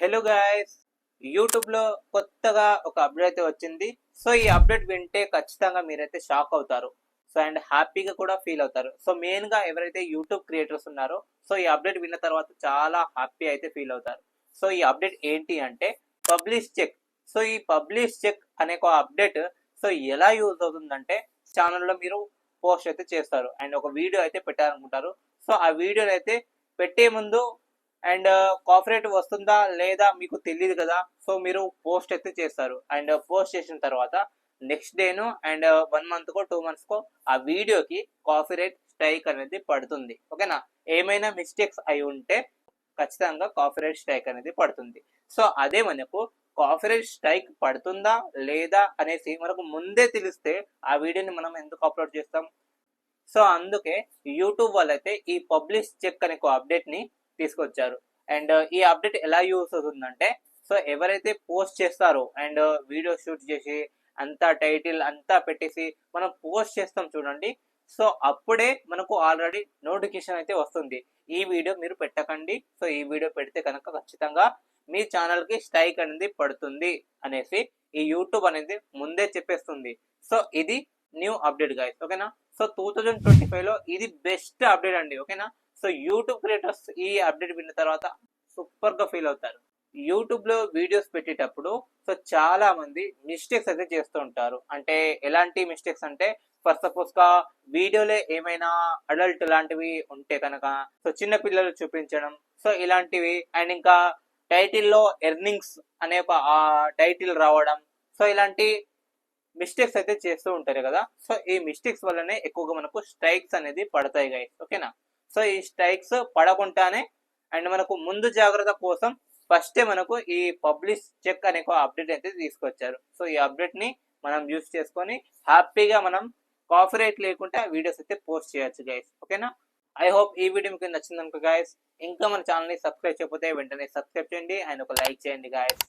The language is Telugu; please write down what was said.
హలో గాయస్, యూట్యూబ్ లో కొత్తగా ఒక అప్డేట్ అయితే వచ్చింది. సో ఈ అప్డేట్ వింటే ఖచ్చితంగా మీరైతే షాక్ అవుతారు. సో అండ్ హ్యాపీగా కూడా ఫీల్ అవుతారు. సో మెయిన్ గా ఎవరైతే యూట్యూబ్ క్రియేటర్స్ ఉన్నారో సో ఈ అప్డేట్ విన్న తర్వాత చాలా హ్యాపీ అయితే ఫీల్ అవుతారు. సో ఈ అప్డేట్ ఏంటి అంటే పబ్లిష్ చెక్. సో ఈ పబ్లిష్ చెక్ అనే ఒక అప్డేట్ సో ఎలా యూజ్ అవుతుందంటే ఛానల్లో మీరు పోస్ట్ అయితే చేస్తారు అండ్ ఒక వీడియో అయితే పెట్టాలనుకుంటారు. సో ఆ వీడియోని అయితే పెట్టే ముందు అండ్ కాపరేట్ వస్తుందా లేదా మీకు తెలియదు కదా. సో మీరు పోస్ట్ అయితే చేస్తారు అండ్ పోస్ట్ చేసిన తర్వాత నెక్స్ట్ డేను అండ్ 1 మంత్ కో 2 మంత్స్ కో ఆ వీడియోకి కాపీరైట్ స్ట్రైక్ అనేది పడుతుంది. ఓకేనా, ఏమైనా మిస్టేక్స్ అయి ఉంటే ఖచ్చితంగా కాపీరైట్ స్ట్రైక్ అనేది పడుతుంది. సో అదే మనకు కాపీరైట్ స్ట్రైక్ పడుతుందా లేదా అనేసి మనకు ముందే తెలిస్తే ఆ వీడియోని మనం ఎందుకు అప్లోడ్ చేస్తాం. సో అందుకే యూట్యూబ్ వాళ్ళైతే ఈ పబ్లిష్ చెక్ అనే ఒక అప్డేట్ ని తీసుకొచ్చారు. అండ్ ఈ అప్డేట్ ఎలా యూస్ అవుతుందంటే సో ఎవరైతే పోస్ట్ చేస్తారో అండ్ వీడియో షూట్ చేసి అంతా టైటిల్ అంతా పెట్టేసి మనం పోస్ట్ చేస్తాం చూడండి. సో అప్పుడే మనకు ఆల్రెడీ నోటిఫికేషన్ అయితే వస్తుంది, ఈ వీడియో మీరు పెట్టకండి. సో ఈ వీడియో పెడితే కనుక ఖచ్చితంగా మీ ఛానల్ కి స్ట్రైక్ అనేది పడుతుంది అనేసి ఈ యూట్యూబ్ అనేది ముందే చెప్పేస్తుంది. సో ఇది న్యూ అప్డేట్ గైస్. ఓకేనా, సో 2025 లో ఇది బెస్ట్ అప్డేట్ అండి. ఓకేనా, సో యూట్యూబ్ క్రియేటర్స్ ఈ అప్డేట్ విన్న తర్వాత సూపర్ గా ఫీల్ అవుతారు. యూట్యూబ్ లో వీడియోస్ పెట్టేటప్పుడు సో చాలా మంది మిస్టేక్స్ అయితే చేస్తూ ఉంటారు. అంటే ఎలాంటి మిస్టేక్స్ అంటే ఫర్ సపోజ్ గా వీడియోలో ఏమైనా అడల్ట్ లాంటివి ఉంటే కనుక సో చిన్న పిల్లలు చూపించడం, సో ఇలాంటివి. అండ్ ఇంకా టైటిల్లో ఎర్నింగ్స్ అనే ఒక టైటిల్ రావడం, సో ఇలాంటి మిస్టేక్స్ అయితే చేస్తూ ఉంటారు కదా. సో ఈ మిస్టేక్స్ వల్లనే ఎక్కువగా మనకు స్ట్రైక్స్ అనేది పడతాయి గైస్. ఓకేనా, సో ఈ స్ట్రైక్స్ పడకుండానే అండ్ మనకు ముందు జాగ్రత్త కోసం ఫస్టే మనకు ఈ పబ్లిష్ చెక్ అనే అప్డేట్ అయితే తీసుకొచ్చారు. సో ఈ అప్డేట్ ని మనం యూస్ చేసుకొని హ్యాపీగా మనం కాపీరైట్ లేకుండా వీడియోస్ అయితే పోస్ట్ చేయొచ్చు గైస్. ఓకేనా, ఐ హోప్ ఈ వీడియో మీకు నచ్చింది అనుకో గైస్. ఇంకా మన ఛానల్ ని సబ్స్క్రైబ్ చేయకపోతే వెంటనే సబ్స్క్రైబ్ చేయండి అండ్ ఒక లైక్ చేయండి గైస్.